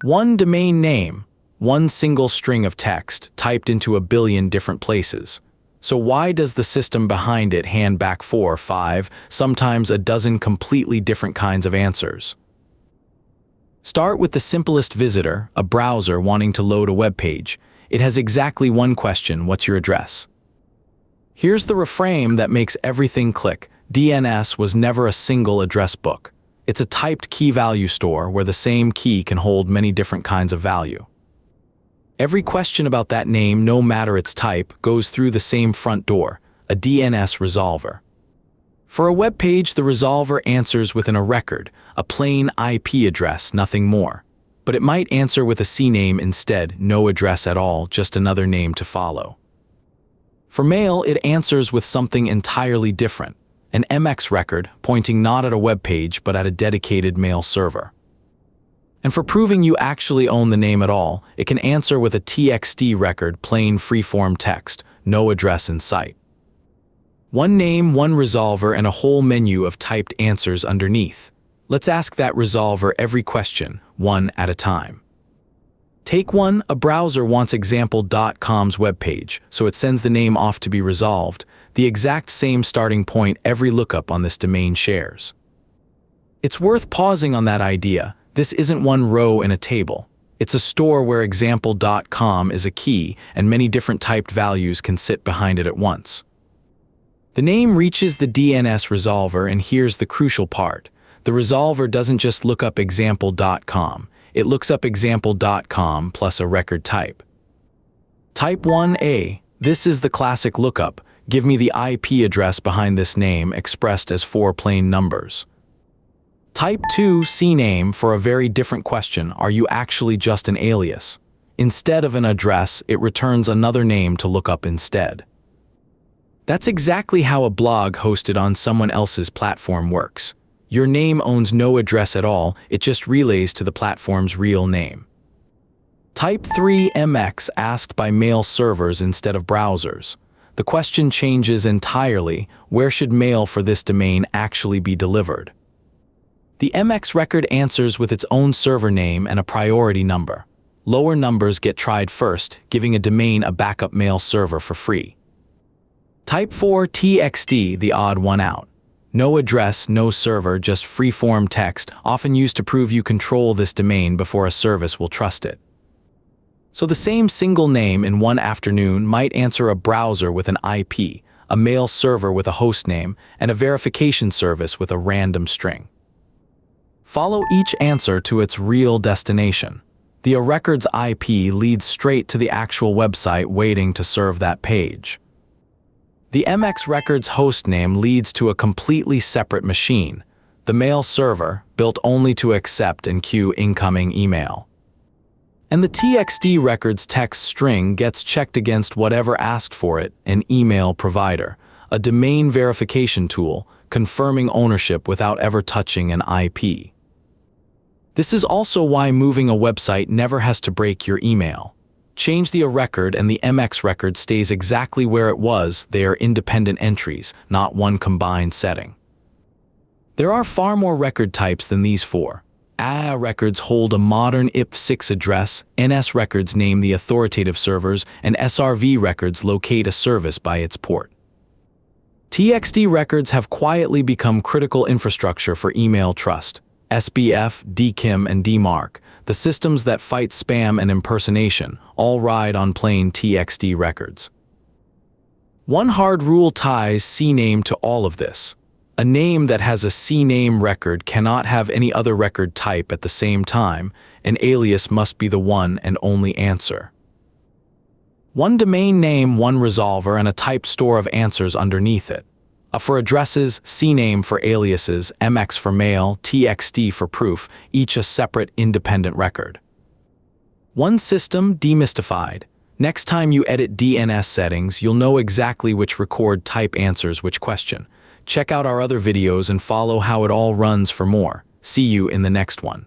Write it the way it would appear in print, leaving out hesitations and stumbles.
One domain name, one single string of text typed into a billion different places. So why does the system behind it hand back 4, 5, sometimes a dozen completely different kinds of answers? Start with the simplest visitor, a browser wanting to load a web page. It has exactly one question: what's your address? Here's the reframe that makes everything click. DNS was never a single address book. It's a typed key value store where the same key can hold many different kinds of value. Every question about that name, no matter its type, goes through the same front door, a DNS resolver. For a web page, the resolver answers within a record, a plain IP address, nothing more. But it might answer with a CNAME instead, no address at all, just another name to follow. For mail, it answers with something entirely different, an MX record pointing not at a web page but at a dedicated mail server. And for proving you actually own the name at all, it can answer with a TXT record, plain freeform text, no address in sight. One name, one resolver, and a whole menu of typed answers underneath. Let's ask that resolver every question, one at a time. Take one, a browser wants example.com's webpage, so it sends the name off to be resolved, the exact same starting point every lookup on this domain shares. It's worth pausing on that idea. This isn't one row in a table. It's a store where example.com is a key and many different typed values can sit behind it at once. The name reaches the DNS resolver, and here's the crucial part. The resolver doesn't just look up example.com. It looks up example.com plus a record type. Type 1A. This is the classic lookup. Give me the IP address behind this name expressed as 4 plain numbers. Type 2, CNAME, for a very different question. Are you actually just an alias? Instead of an address, it returns another name to look up instead. That's exactly how a blog hosted on someone else's platform works. Your name owns no address at all, it just relays to the platform's real name. Type 3, MX, asked by mail servers instead of browsers. The question changes entirely. Where should mail for this domain actually be delivered? The MX record answers with its own server name and a priority number. Lower numbers get tried first, giving a domain a backup mail server for free. Type 4, TXT, the odd one out. No address, no server, just free-form text, often used to prove you control this domain before a service will trust it. So the same single name in one afternoon might answer a browser with an IP, a mail server with a host name, and a verification service with a random string. Follow each answer to its real destination. The record's IP leads straight to the actual website waiting to serve that page. The MX record's hostname leads to a completely separate machine, the mail server, built only to accept and queue incoming email. And the TXT record's text string gets checked against whatever asked for it, an email provider, a domain verification tool, confirming ownership without ever touching an IP. This is also why moving a website never has to break your email. Change the record and the MX record stays exactly where it was. They are independent entries, not one combined setting. There are far more record types than these 4. AA records hold a modern IP6 address, NS records name the authoritative servers, and SRV records locate a service by its port. TXT records have quietly become critical infrastructure for email trust. SBF, DKIM, and DMARC, the systems that fight spam and impersonation, all ride on plain TXT records. One hard rule ties CNAME to all of this. A name that has a CNAME record cannot have any other record type at the same time. An alias must be the one and only answer. One domain name, one resolver, and a type store of answers underneath it. For addresses, CNAME for aliases, MX for mail, TXT for proof, each a separate independent record. One system demystified. Next time you edit DNS settings, you'll know exactly which record type answers which question. Check out our other videos and follow how it all runs for more. See you in the next one.